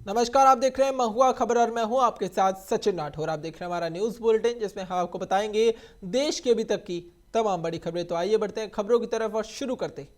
नमस्कार, आप देख रहे हैं महुआ खबर और मैं हूं आपके साथ सचिन राठौर। आप देख रहे हैं हमारा न्यूज बुलेटिन जिसमें हम आपको बताएंगे देश के अभी तक की तमाम बड़ी खबरें। तो आइए बढ़ते हैं खबरों की तरफ और शुरू करते हैं।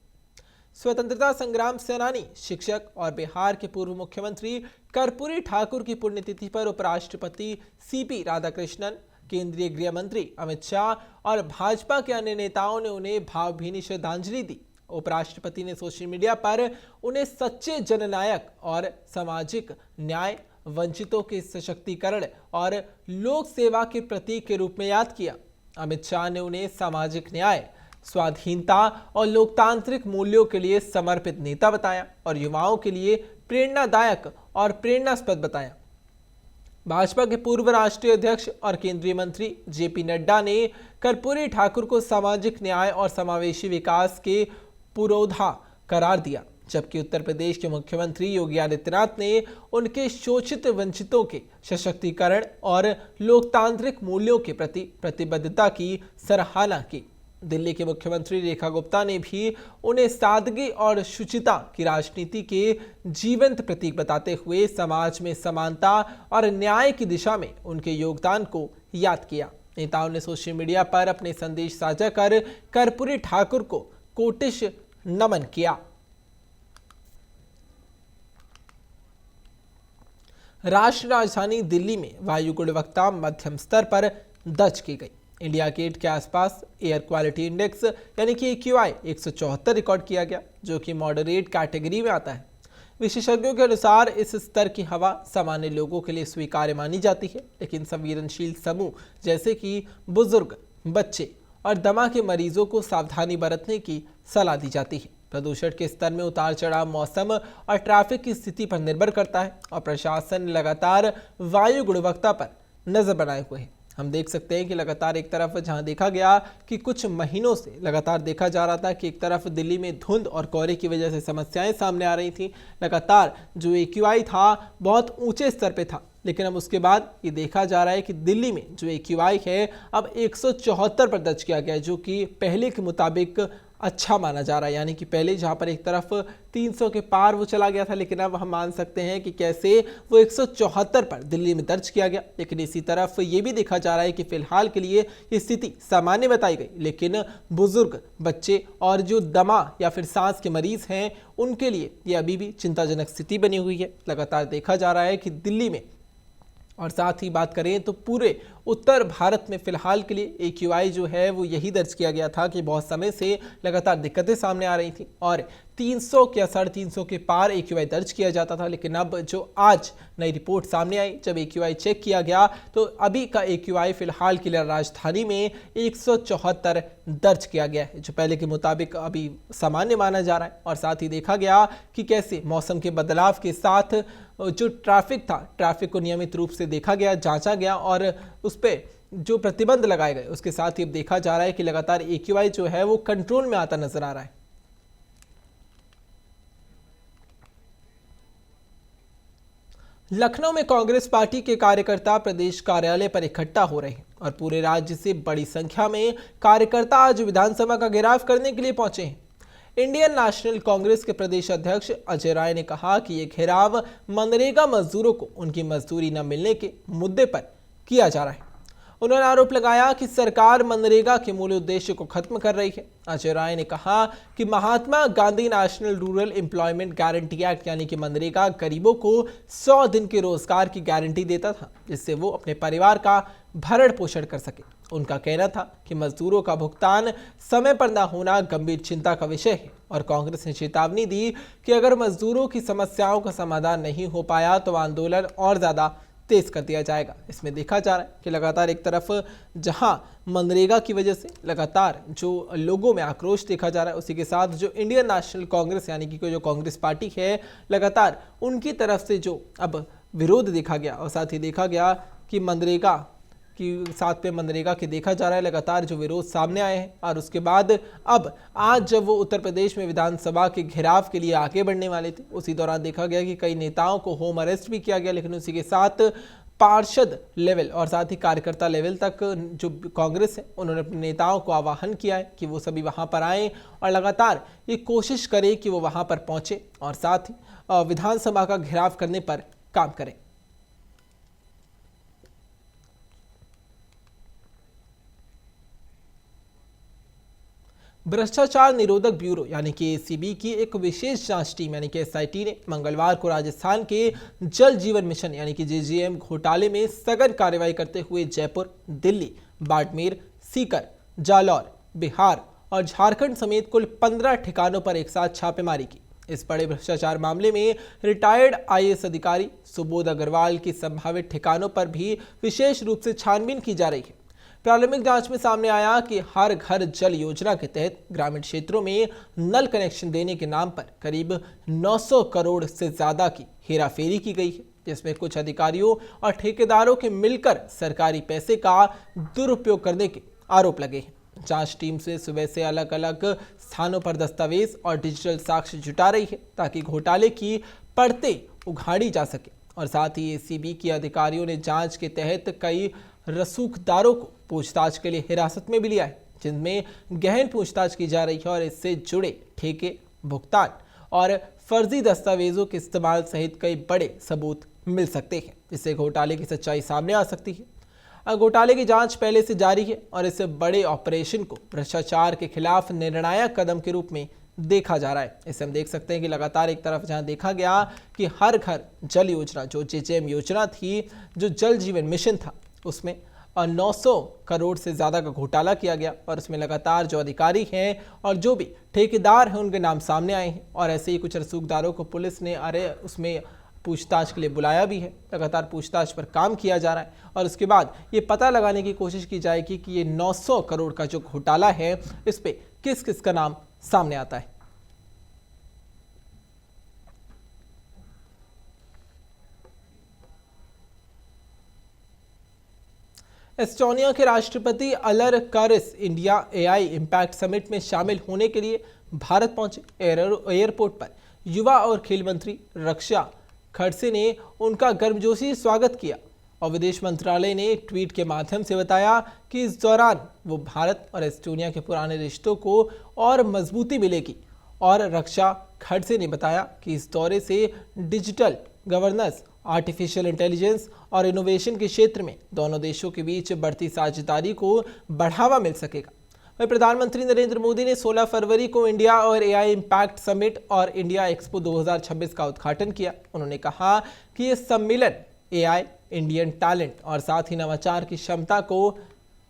स्वतंत्रता संग्राम सेनानी, शिक्षक और बिहार के पूर्व मुख्यमंत्री कर्पूरी ठाकुर की पुण्यतिथि पर उपराष्ट्रपति सीपी राधाकृष्णन, केंद्रीय गृह मंत्री अमित शाह और भाजपा के अन्य नेताओं ने उन्हें भावभीनी श्रद्धांजलि दी। उपराष्ट्रपति ने सोशल मीडिया पर उन्हें सच्चे जननायक और सामाजिक न्याय, वंचितों के सशक्तिकरण और लोक सेवा के प्रतीक के रूप में याद किया। अमित शाह ने उन्हें सामाजिक न्याय, स्वाधीनता और लोकतांत्रिक मूल्यों के लिए समर्पित नेता बताया और युवाओं के लिए प्रेरणादायक और प्रेरणास्पद बताया। भाजपा के पूर्व राष्ट्रीय अध्यक्ष और केंद्रीय मंत्री जेपी नड्डा ने कर्पूरी ठाकुर को सामाजिक न्याय और समावेशी विकास के पुरोधा करार दिया, जबकि उत्तर प्रदेश के मुख्यमंत्री योगी आदित्यनाथ ने उनके शोषित वंचितों के सशक्तिकरण और लोकतांत्रिक मूल्यों के प्रति प्रतिबद्धता की सराहना की। दिल्ली के मुख्यमंत्री रेखा गुप्ता ने भी उन्हें सादगी और शुचिता की राजनीति के जीवंत प्रतीक बताते हुए समाज में समानता और न्याय की दिशा में उनके योगदान को याद किया। नेताओं ने सोशल मीडिया पर अपने संदेश साझा कर कर्पूरी ठाकुर को कोटिश नमन किया। राष्ट्रीय राजधानी दिल्ली में वायु गुणवत्ता मध्यम स्तर पर दर्ज की गई। इंडिया गेट के आसपास एयर क्वालिटी इंडेक्स यानी कि AQI 174 रिकॉर्ड किया गया, जो कि मॉडरेट कैटेगरी में आता है। विशेषज्ञों के अनुसार इस स्तर की हवा सामान्य लोगों के लिए स्वीकार्य मानी जाती है, लेकिन संवेदनशील समूह जैसे कि बुजुर्ग, बच्चे और दमा के मरीजों को सावधानी बरतने की सलाह दी जाती है। प्रदूषण के स्तर में उतार चढ़ाव मौसम और ट्रैफिक की स्थिति पर निर्भर करता है और प्रशासन लगातार वायु गुणवत्ता पर नजर बनाए हुए है। हम देख सकते हैं कि लगातार एक तरफ जहां देखा गया कि कुछ महीनों से लगातार देखा जा रहा था कि एक तरफ दिल्ली में धुंध और कोहरे की वजह से समस्याएं सामने आ रही थी। लगातार जो AQI था बहुत ऊंचे स्तर पे था, लेकिन अब उसके बाद ये देखा जा रहा है कि दिल्ली में जो AQI है अब 174 पर दर्ज किया गया है, जो कि पहले के मुताबिक अच्छा माना जा रहा है। यानी कि पहले जहां पर एक तरफ 300 के पार वो चला गया था, लेकिन अब हम मान सकते हैं कि कैसे वो 174 पर दिल्ली में दर्ज किया गया। लेकिन इसी तरफ ये भी देखा जा रहा है कि फिलहाल के लिए ये स्थिति सामान्य बताई गई, लेकिन बुजुर्ग, बच्चे और जो दमा या फिर सांस के मरीज हैं उनके लिए ये अभी भी चिंताजनक स्थिति बनी हुई है। लगातार देखा जा रहा है कि दिल्ली में और साथ ही बात करें तो पूरे उत्तर भारत में फिलहाल के लिए AQI जो है वो यही दर्ज किया गया था कि बहुत समय से लगातार दिक्कतें सामने आ रही थी और 300 या 350 के पार AQI दर्ज किया जाता था। लेकिन अब जो आज नई रिपोर्ट सामने आई, जब AQI चेक किया गया तो अभी का AQI फिलहाल के लिए राजधानी में 174 दर्ज किया गया है, जो पहले के मुताबिक अभी सामान्य माना जा रहा है। और साथ ही देखा गया कि कैसे मौसम के बदलाव के साथ जो ट्रैफिक था, ट्रैफिक को नियमित रूप से देखा गया, जांचा गया और उस पर जो प्रतिबंध लगाए गए, उसके साथ ही अब देखा जा रहा है कि लगातार AQI जो है वो कंट्रोल में आता नजर आ रहा है। लखनऊ में कांग्रेस पार्टी के कार्यकर्ता प्रदेश कार्यालय पर इकट्ठा हो रहे हैं और पूरे राज्य से बड़ी संख्या में कार्यकर्ता आज विधानसभा का घेराव करने के लिए पहुंचे हैं। इंडियन नेशनल कांग्रेस के प्रदेश अध्यक्ष अजय राय ने कहा कि यह घेराव मनरेगा मजदूरों को उनकी मजदूरी न मिलने के मुद्दे पर किया जा रहा है। उन्होंने आरोप लगाया कि सरकार मनरेगा के मूल उद्देश्य को खत्म कर रही है। अजय राय ने कहा कि Mahatma Gandhi national rural employment guarantee act यानी कि मनरेगा गरीबों को 100 दिन के रोजगार की गारंटी देता था, जिससे वो अपने परिवार का भरण पोषण कर सके। उनका कहना था कि मजदूरों का भुगतान समय पर न होना गंभीर चिंता का विषय है और कांग्रेस ने चेतावनी दी कि अगर मजदूरों की समस्याओं का समाधान नहीं हो पाया तो आंदोलन और ज्यादा तेज कर दिया जाएगा। इसमें देखा जा रहा है कि लगातार एक तरफ जहां मनरेगा की वजह से लगातार जो लोगों में आक्रोश देखा जा रहा है, उसी के साथ जो इंडियन नेशनल कांग्रेस यानी कि जो कांग्रेस पार्टी है, लगातार उनकी तरफ से जो अब विरोध देखा गया और साथ ही देखा गया कि मनरेगा कि साथ में मनरेगा के देखा जा रहा है लगातार जो विरोध सामने आए हैं। और उसके बाद अब आज जब वो उत्तर प्रदेश में विधानसभा के घेराव के लिए आगे बढ़ने वाले थे, उसी दौरान देखा गया कि कई नेताओं को होम अरेस्ट भी किया गया। लेकिन उसी के साथ पार्षद लेवल और साथ ही कार्यकर्ता लेवल तक जो कांग्रेस है, उन्होंने अपने नेताओं को आह्वान किया है कि वो सभी वहां पर आएँ और लगातार ये कोशिश करें कि वो वहां पर पहुंचे और साथ ही विधानसभा का घेराव करने पर काम करें। भ्रष्टाचार निरोधक ब्यूरो यानी कि एसीबी की एक विशेष जांच टीम यानी कि एसआईटी ने मंगलवार को राजस्थान के जल जीवन मिशन यानी कि जेजीएम घोटाले में सघन कार्रवाई करते हुए जयपुर, दिल्ली, बाड़मेर, सीकर, जालौर, बिहार और झारखंड समेत कुल 15 ठिकानों पर एक साथ छापेमारी की। इस बड़े भ्रष्टाचार मामले में रिटायर्ड आईएएस अधिकारी सुबोध अग्रवाल की संभावित ठिकानों पर भी विशेष रूप से छानबीन की जा रही है। प्रारंभिक जांच में सामने आया कि हर घर जल योजना के तहत ग्रामीण क्षेत्रों में नल कनेक्शन देने के नाम पर करीब 900 करोड़ से ज्यादा की हेराफेरी की गई है, जिसमें कुछ अधिकारियों और ठेकेदारों के मिलकर सरकारी पैसे का दुरुपयोग करने के आरोप लगे हैं। जांच टीम से सुबह से अलग अलग स्थानों पर दस्तावेज और डिजिटल साक्ष्य जुटा रही है ताकि घोटाले की परतें उघाड़ी जा सके और साथ ही एसीबी के अधिकारियों ने जांच के तहत कई रसूखदारों को पूछताछ के लिए हिरासत में भी लिया है, जिनमें गहन पूछताछ की जा रही है और इससे जुड़े ठेके, भुगतान और फर्जी दस्तावेजों के इस्तेमाल सहित कई बड़े सबूत मिल सकते हैं, जिससे घोटाले की सच्चाई सामने आ सकती है। घोटाले की जांच पहले से जारी है और इस बड़े ऑपरेशन को भ्रष्टाचार के खिलाफ निर्णायक कदम के रूप में देखा जा रहा है। इससे हम देख सकते हैं कि लगातार एक तरफ जहां देखा गया कि हर घर जल योजना जो जेजेएम योजना थी, जो जल जीवन मिशन था, उसमें 900 करोड़ से ज़्यादा का घोटाला किया गया और इसमें लगातार जो अधिकारी हैं और जो भी ठेकेदार हैं उनके नाम सामने आए हैं और ऐसे ही कुछ रसूखदारों को पुलिस ने उसमें पूछताछ के लिए बुलाया भी है। लगातार पूछताछ पर काम किया जा रहा है और उसके बाद ये पता लगाने की कोशिश की जाएगी कि ये 900 करोड़ का जो घोटाला है इस पे किस किस का नाम सामने आता है। एस्टोनिया के राष्ट्रपति अलर कारिस इंडिया एआई इम्पैक्ट समिट में शामिल होने के लिए भारत पहुंचे। एयरपोर्ट पर युवा और खेल मंत्री रक्षा खड़से ने उनका गर्मजोशी स्वागत किया और विदेश मंत्रालय ने ट्वीट के माध्यम से बताया कि इस दौरान वो भारत और एस्टोनिया के पुराने रिश्तों को और मजबूती मिलेगी। और रक्षा खड़से ने बताया कि इस दौरे से डिजिटल गवर्नेंस, आर्टिफिशियल इंटेलिजेंस और इनोवेशन के क्षेत्र में दोनों देशों के बीच बढ़ती साझेदारी को बढ़ावा मिल सकेगा। वहीं प्रधानमंत्री नरेंद्र मोदी ने 16 फरवरी को इंडिया और एआई इम्पैक्ट समिट और इंडिया एक्सपो 2026 का उद्घाटन किया। उन्होंने कहा कि यह सम्मेलन एआई, इंडियन टैलेंट और साथ ही नवाचार की क्षमता को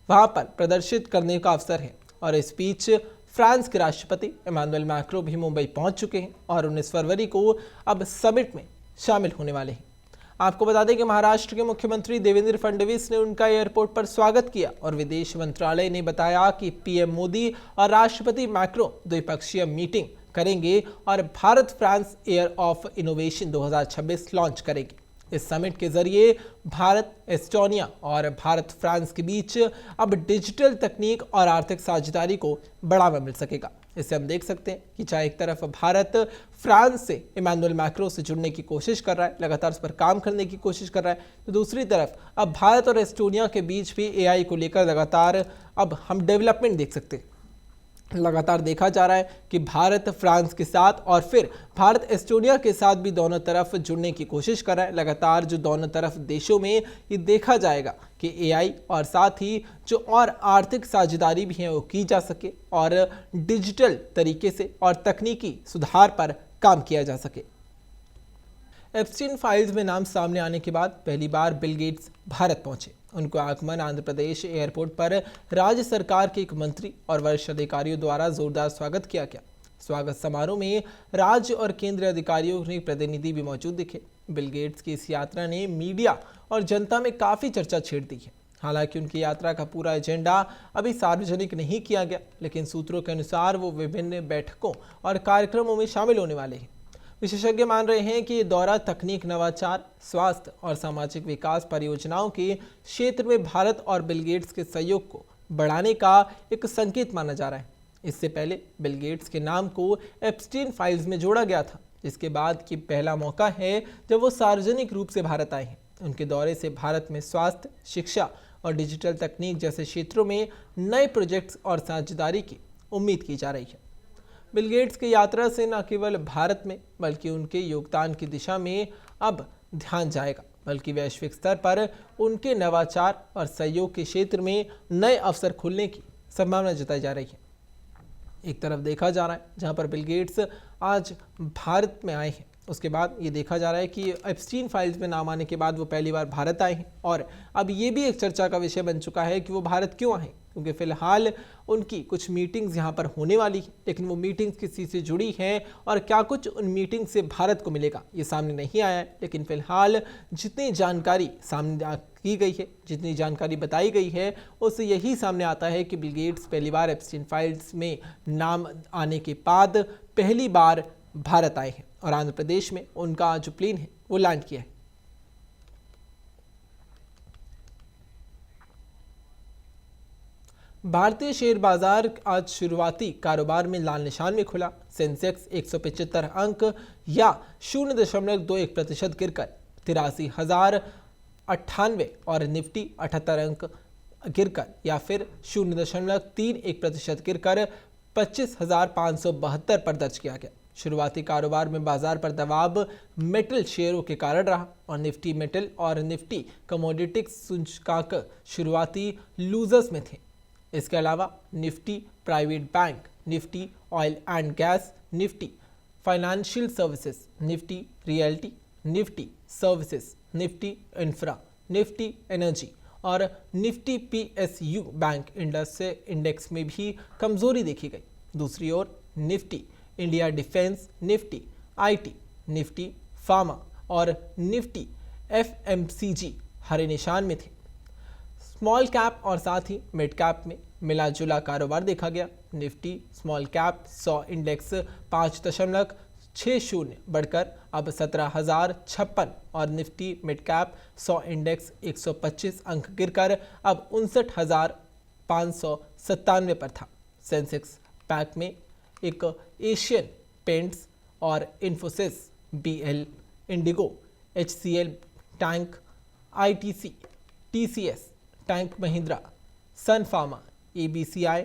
वहां पर प्रदर्शित करने का अवसर है। और इस बीच फ्रांस के राष्ट्रपति इमानुएल मैक्रो भी मुंबई पहुंच चुके हैं और 19 फरवरी को अब समिट में शामिल होने वाले हैं। आपको बता दें कि महाराष्ट्र के मुख्यमंत्री देवेंद्र फडणवीस ने उनका एयरपोर्ट पर स्वागत किया और विदेश मंत्रालय ने बताया कि पीएम मोदी और राष्ट्रपति मैक्रो द्विपक्षीय मीटिंग करेंगे और Bharat France air of innovation 2026 launch करेगी। इस समिट के जरिए भारत, एस्टोनिया और भारत फ्रांस के बीच अब डिजिटल तकनीक और आर्थिक साझेदारी को बढ़ावा मिल सकेगा। इससे हम देख सकते हैं कि चाहे एक तरफ भारत फ्रांस से इमानुएल मैक्रो से जुड़ने की कोशिश कर रहा है, लगातार उस पर काम करने की कोशिश कर रहा है, तो दूसरी तरफ अब भारत और एस्टोनिया के बीच भी एआई को लेकर लगातार अब हम डेवलपमेंट देख सकते हैं। लगातार देखा जा रहा है कि भारत फ्रांस के साथ और फिर भारत एस्टोनिया के साथ भी दोनों तरफ जुड़ने की कोशिश कर रहा है। लगातार जो दोनों तरफ देशों में ये देखा जाएगा कि एआई और साथ ही जो और आर्थिक साझेदारी भी है वो की जा सके और डिजिटल तरीके से और तकनीकी सुधार पर काम किया जा सके। एप्स्टीन फाइल्स में नाम सामने आने के बाद पहली बार बिल गेट्स भारत पहुंचे। उनको आगमन आंध्र प्रदेश एयरपोर्ट पर राज्य सरकार के एक मंत्री और वरिष्ठ अधिकारियों द्वारा जोरदार स्वागत किया गया। स्वागत समारोह में राज्य और केंद्रीय अधिकारियों के प्रतिनिधि भी मौजूद दिखे। बिल गेट्स की इस यात्रा ने मीडिया और जनता में काफ़ी चर्चा छेड़ दी है। हालांकि उनकी यात्रा का पूरा एजेंडा अभी सार्वजनिक नहीं किया गया, लेकिन सूत्रों के अनुसार वो विभिन्न बैठकों और कार्यक्रमों में शामिल होने वाले हैं। विशेषज्ञ मान रहे हैं कि ये दौरा तकनीक, नवाचार, स्वास्थ्य और सामाजिक विकास परियोजनाओं के क्षेत्र में भारत और बिल गेट्स के सहयोग को बढ़ाने का एक संकेत माना जा रहा है। इससे पहले बिल गेट्स के नाम को एप्स्टीन फाइल्स में जोड़ा गया था, जिसके बाद की पहला मौका है जब वो सार्वजनिक रूप से भारत आए हैं। उनके दौरे से भारत में स्वास्थ्य, शिक्षा और डिजिटल तकनीक जैसे क्षेत्रों में नए प्रोजेक्ट्स और साझेदारी की उम्मीद की जा रही है। बिल गेट्स की यात्रा से न केवल भारत में बल्कि उनके योगदान की दिशा में अब ध्यान जाएगा, बल्कि वैश्विक स्तर पर उनके नवाचार और सहयोग के क्षेत्र में नए अवसर खुलने की संभावना जताई जा रही है। एक तरफ देखा जा रहा है जहां पर बिल गेट्स आज भारत में आए हैं, उसके बाद ये देखा जा रहा है कि एप्स्टीन फाइल्स में नाम आने के बाद वो पहली बार भारत आए हैं, और अब ये भी एक चर्चा का विषय बन चुका है कि वो भारत क्यों आए, क्योंकि फिलहाल उनकी कुछ मीटिंग्स यहाँ पर होने वाली है, लेकिन वो मीटिंग्स किसी से जुड़ी हैं और क्या कुछ उन मीटिंग से भारत को मिलेगा ये सामने नहीं आया है। लेकिन फिलहाल जितनी जानकारी सामने की गई है, जितनी जानकारी बताई गई है, उससे यही सामने आता है कि बिल गेट्स पहली बार एप्स्टीन फाइल्स में नाम आने के बाद पहली बार भारत आए हैं और आंध्र प्रदेश में उनका जो प्लेन है वो लैंड किया है। भारतीय शेयर बाजार आज शुरुआती कारोबार में लाल निशान में खुला। सेंसेक्स 175 अंक या 0.21% गिरकर 83,098 और निफ्टी 78 अंक गिरकर या फिर 0.31% गिरकर 25,572 पर दर्ज किया गया। शुरुआती कारोबार में बाजार पर दबाव मेटल शेयरों के कारण रहा और निफ्टी मेटल और निफ्टी कमोडिटी सूचकांक शुरुआती लूजर्स में थे। इसके अलावा Nifty private bank, Nifty oil and gas, Nifty financial services, Nifty realty, Nifty services, Nifty infra, Nifty energy और निफ्टी पीएसयू बैंक इंडेक्स में भी कमजोरी देखी गई। दूसरी ओर Nifty India defence, Nifty IT, Nifty pharma और निफ्टी एफएमसीजी हरे निशान में थे। स्मॉल कैप और साथ ही मिड कैप में मिला जुला कारोबार देखा गया। निफ्टी स्मॉल कैप 100 इंडेक्स 5.60 बढ़कर अब 17,056 और निफ्टी मिड कैप 100 इंडेक्स 125 अंक गिरकर अब 59,597 पर था। सेंसेक्स पैक में एक एशियन पेंट्स और इन्फोसिस, बीएल, इंडिगो, एचसीएल टैंक, आईटीसी, टीसीएस, टैंक महिंद्रा, सन फार्मा, एबीसीआई,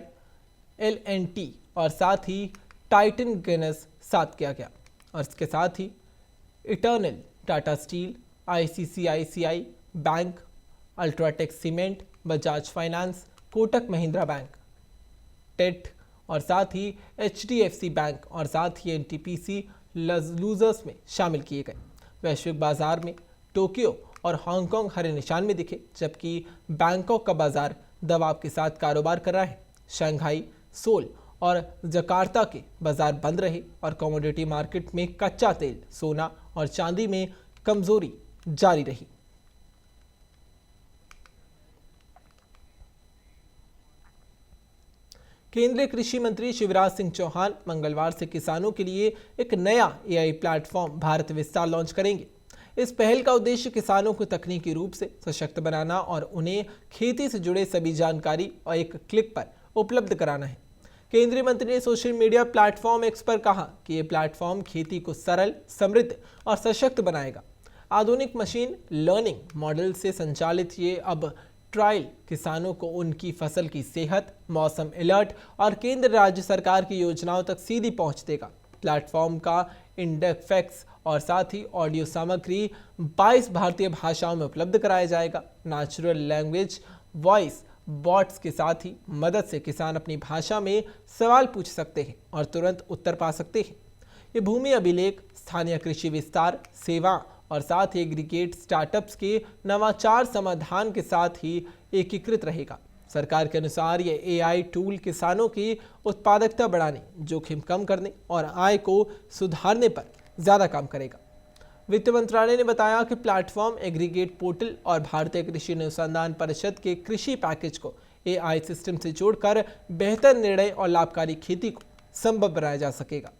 एलएनटी और साथ ही टाइटन गेनस साथ किया गया। और इसके साथ ही Eternal, Tata steel, ICICI bank, UltraTech cement, Bajaj finance, Kotak Mahindra bank, टेट और साथ ही एचडीएफसी बैंक और साथ ही एनटीपीसी लूजर्स में शामिल किए गए। वैश्विक बाजार में टोक्यो और हांगकांग हरे निशान में दिखे, जबकि बैंकॉक का बाजार दबाव के साथ कारोबार कर रहा है। शंघाई, सोल और जकार्ता के बाजार बंद रहे और कमोडिटी मार्केट में कच्चा तेल, सोना और चांदी में कमजोरी जारी रही। केंद्रीय कृषि मंत्री शिवराज सिंह चौहान मंगलवार से किसानों के लिए एक नया एआई प्लेटफॉर्म भारत विस्तार लॉन्च करेंगे। इस पहल का उद्देश्य किसानों को तकनीकी रूप से सशक्त बनाना और उन्हें खेती से जुड़े सभी जानकारी और एक क्लिक पर उपलब्ध कराना है। केंद्रीय मंत्री ने सोशल मीडिया प्लेटफॉर्म एक्स पर कहा कि यह प्लेटफॉर्म खेती को सरल, समृद्ध और सशक्त बनाएगा। आधुनिक मशीन लर्निंग मॉडल से संचालित ये अब ट्रायल किसानों को उनकी फसल की सेहत, मौसम अलर्ट और केंद्र राज्य सरकार की योजनाओं तक सीधी पहुंच देगा। प्लेटफॉर्म का इंटरफेक्स और साथ ही ऑडियो सामग्री 22 भारतीय भाषाओं में उपलब्ध कराया जाएगा। नेचुरल लैंग्वेज वॉइस बॉट्स के साथ ही मदद से किसान अपनी भाषा में सवाल पूछ सकते हैं और तुरंत उत्तर पा सकते हैं। ये भूमि अभिलेख, स्थानीय कृषि विस्तार, सेवा और साथ ही एग्रीगेट स्टार्टअप्स के नवाचार समाधान के साथ ही एकीकृत रहेगा। सरकार के अनुसार ये एआई टूल किसानों की उत्पादकता बढ़ाने, जोखिम कम करने और आय को सुधारने पर ज़्यादा काम करेगा। वित्त मंत्रालय ने बताया कि प्लेटफॉर्म एग्रीगेट पोर्टल और भारतीय कृषि अनुसंधान परिषद के कृषि पैकेज को एआई सिस्टम से जोड़कर बेहतर निर्णय और लाभकारी खेती को संभव बनाया जा सकेगा।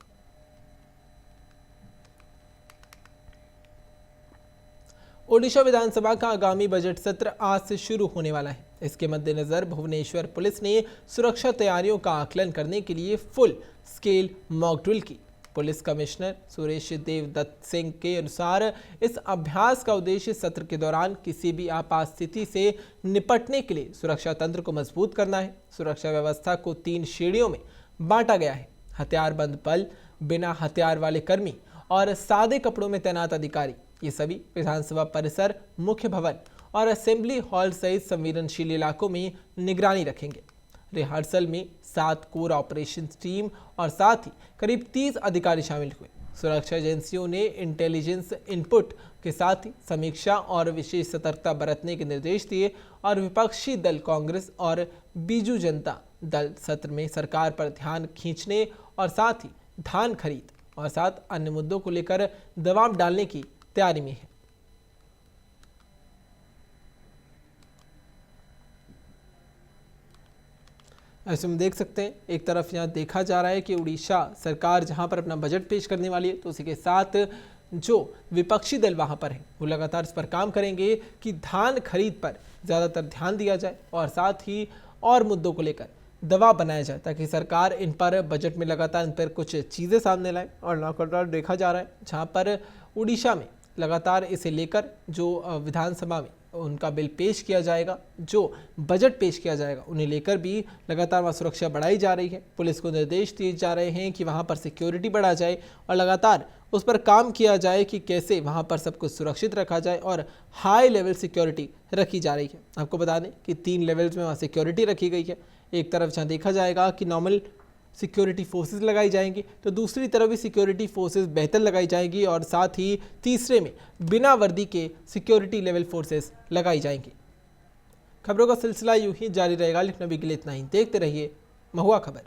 ओडिशा विधानसभा का आगामी बजट सत्र आज से शुरू होने वाला है। इसके मद्देनजर भुवनेश्वर पुलिस ने सुरक्षा तैयारियों का आकलन करने के लिए फुल स्केल मॉक ड्रिल की। पुलिस कमिश्नर सुरेश देवदत्त सिंह के अनुसार इस अभ्यास का उद्देश्य सत्र के दौरान किसी भी आपात स्थिति से निपटने के लिए सुरक्षा तंत्र को मजबूत करना है। सुरक्षा व्यवस्था को 3 श्रेणियों में बांटा गया है: हथियारबंद बल, बिना हथियार वाले कर्मी और सादे कपड़ों में तैनात अधिकारी। ये सभी विधानसभा परिसर, मुख्य भवन और असेंबली हॉल सहित संवेदनशील इलाकों में निगरानी रखेंगे। रिहर्सल में 7 कोर ऑपरेशन टीम और साथ ही करीब 30 अधिकारी शामिल हुए। सुरक्षा एजेंसियों ने इंटेलिजेंस इनपुट के साथ ही समीक्षा और विशेष सतर्कता बरतने के निर्देश दिए और विपक्षी दल कांग्रेस और बीजू जनता दल सत्र में सरकार पर ध्यान खींचने और साथ ही धान खरीद और साथ अन्य मुद्दों को लेकर दबाव डालने की तैयारी में है। ऐसे हम देख सकते हैं, एक तरफ यहाँ देखा जा रहा है कि उड़ीसा सरकार जहाँ पर अपना बजट पेश करने वाली है, तो उसी के साथ जो विपक्षी दल वहाँ पर है वो लगातार इस पर काम करेंगे कि धान खरीद पर ज़्यादातर ध्यान दिया जाए और साथ ही और मुद्दों को लेकर दबाव बनाया जाए ताकि सरकार इन पर बजट में लगातार इन पर कुछ चीज़ें सामने लाए। और लगातार देखा जा रहा है जहाँ पर उड़ीसा में लगातार इसे लेकर जो विधानसभा में उनका बिल पेश किया जाएगा, जो बजट पेश किया जाएगा, उन्हें लेकर भी लगातार वहाँ सुरक्षा बढ़ाई जा रही है। पुलिस को निर्देश दिए जा रहे हैं कि वहाँ पर सिक्योरिटी बढ़ा जाए और लगातार उस पर काम किया जाए कि कैसे वहाँ पर सब कुछ सुरक्षित रखा जाए और हाई लेवल सिक्योरिटी रखी जा रही है। आपको बता दें कि 3 लेवल्स में वहाँ सिक्योरिटी रखी गई है। एक तरफ जहाँ देखा जाएगा कि नॉर्मल सिक्योरिटी फोर्सेस लगाई जाएंगी, तो दूसरी तरफ भी सिक्योरिटी फोर्सेस बेहतर लगाई जाएंगी और साथ ही तीसरे में बिना वर्दी के सिक्योरिटी लेवल फोर्सेस लगाई जाएंगी। खबरों का सिलसिला यूं ही जारी रहेगा, लेकिन अभी के लिए इतना ही। देखते रहिए महुआ खबर।